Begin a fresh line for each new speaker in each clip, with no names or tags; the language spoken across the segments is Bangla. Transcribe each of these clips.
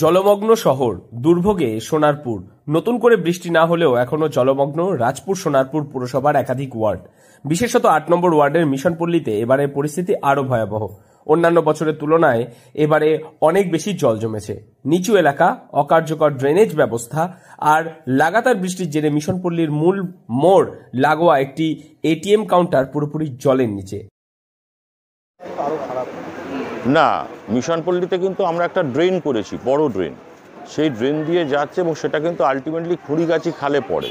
জলমগ্ন শহর, দুর্ভোগে সোনারপুর। নতুন করে বৃষ্টি না হলেও এখনো জলমগ্ন রাজপুর সোনারপুর পুরসভার একাধিক ওয়ার্ড। বিশেষত ৮ নম্বর ওয়ার্ডের মিশনপল্লীতে এবারে পরিস্থিতি আরো ভয়াবহ। অন্যান্য বছরের তুলনায় এবারে অনেক বেশি জল জমেছে। নিচু এলাকা, অকার্যকর ড্রেনেজ ব্যবস্থা আর লাগাতার বৃষ্টির জেরে মিশনপল্লীর মূল মোড় লাগোয়া একটি এটিএম কাউন্টার পুরোপুরি জলের নিচে।
না, মিশনপল্লীতে কিন্তু আমরা একটা ড্রেন করেছি, বড় ড্রেন। সেই ড্রেন দিয়ে যাচ্ছে এবং সেটা কিন্তু আলটিমেটলি খুঁড়িগাছি খালে পড়ে।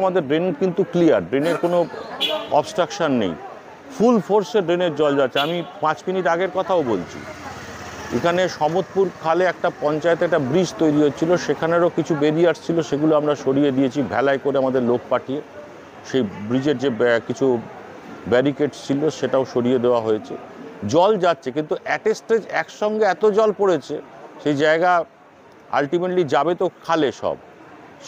আমাদের ড্রেন কিন্তু ক্লিয়ার, ড্রেনের কোনো অবস্ট্রাকশান নেই। ফুল ফোর্সে ড্রেনের জল যাচ্ছে। আমি 5 মিনিট আগের কথাও বলছি। এখানে সমতপুর খালে একটা পঞ্চায়েতে একটা ব্রিজ তৈরি হচ্ছিল, সেখানেরও কিছু ব্যারিয়ার্স ছিল, সেগুলো আমরা সরিয়ে দিয়েছি ভেলায় করে আমাদের লোক পাঠিয়ে। সেই ব্রিজের যে কিছু ব্যারিকেডস ছিল সেটাও সরিয়ে দেওয়া হয়েছে। জল যাচ্ছে, কিন্তু অ্যাট এ স্টেজ একসঙ্গে এত জল পড়েছে, সেই জায়গা আলটিমেটলি যাবে তো খালে সব।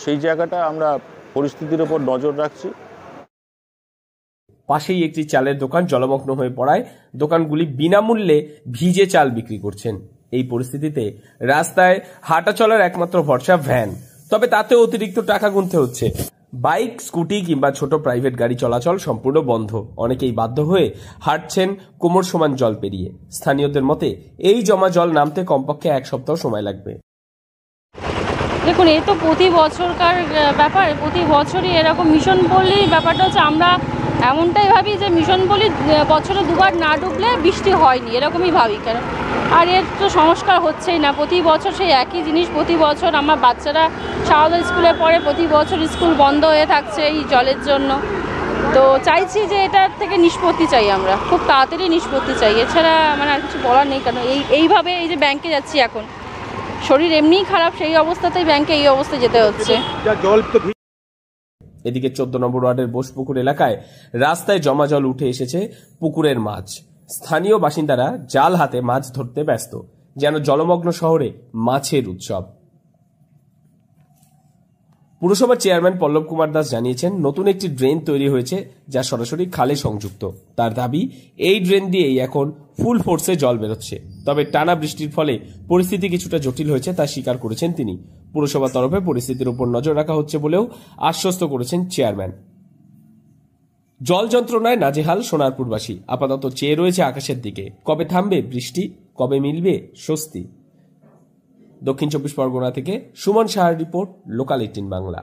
সেই জায়গাটা আমরা পরিস্থিতির ওপর নজর রাখছি।
পাশেই একটি চালের দোকান জলমগ্ন হয়ে পড়ায় দোকানগুলি বিনামূল্যে ভিজে চাল বিক্রি করছেন। এই পরিস্থিতিতে রাস্তায় হাঁটা চলার একমাত্র ভরসা ভ্যান, তবে তাতে অতিরিক্ত টাকা গুনতে হচ্ছে। বাইক, স্কুটি কিংবা ছোট প্রাইভেট গাড়ি চলাচল সম্পূর্ণ বন্ধ। অনেকেই বাধ্য হয়ে হাঁটছেন কোমর সমান জল পেরিয়ে। স্থানীয়দের মতে এই জমা জল নামতে কমপক্ষে 1 সপ্তাহ সময় লাগবে।
দেখুন, এ তো প্রতি বছরকার ব্যাপার, প্রতি বছরই এরকম। মিশনপল্লীর ব্যাপারটা হচ্ছে, আমরা এমনটাই ভাবি যে মিশনপল্লী বছরে 2বার না ডুবলে বৃষ্টি হয়নি, এরকমই ভাবি। কেন আর এর তো সংস্কার হচ্ছেই না। প্রতি বছর সেই একই জিনিস। প্রতি বছর আমার বাচ্চারা সারদা স্কুলে পড়ে, প্রতি বছর স্কুল বন্ধ হয়ে থাকছে এই জলের জন্য। তো চাইছি যে এটার থেকে নিষ্পত্তি চাই, আমরা খুব তাড়াতাড়ি নিষ্পত্তি চাই। এছাড়া মানে আর কিছু বলার নেই। কেন এইভাবে এই যে ব্যাংকে যাচ্ছি এখন, শরীর এমনিই খারাপ, সেই অবস্থাতেই ব্যাংকে এই অবস্থায় যেতে হচ্ছে।
এদিকে 14 নম্বর ওয়ার্ডের বোসপুকুর এলাকায় রাস্তায় জমা জল উঠে এসেছে পুকুরের মাছ। স্থানীয় বাসিন্দারা জাল হাতে মাছ ধরতে ব্যস্ত, যেন জলমগ্ন শহরে মাছের উৎসব। পুরসভার চেয়ারম্যান পল্লব কুমার দাস জানিয়েছেন, নতুন একটি ড্রেন তৈরি হয়েছে যা সরাসরি খালে সংযুক্ত। তার দাবি, এই ড্রেন দিয়েই এখন ফুল ফোর্সে জল বেরোচ্ছে। তবে টানা বৃষ্টির ফলে পরিস্থিতি কিছুটা জটিল হয়েছে তা স্বীকার করেছেন তিনি। পুরসভার তরফে পরিস্থিতির উপর নজর রাখা হচ্ছে বলেও আশ্বস্ত করেছেন চেয়ারম্যান। জল যন্ত্রণায় নাজেহাল সোনারপুরবাসী। আপাতত চেয়ে রয়েছে আকাশের দিকে, কবে থামবে বৃষ্টি, কবে মিলবে স্বস্তি। দক্ষিণ 24 পরগনা থেকে সুমন সাহার রিপোর্ট, লোকাল 18 বাংলা।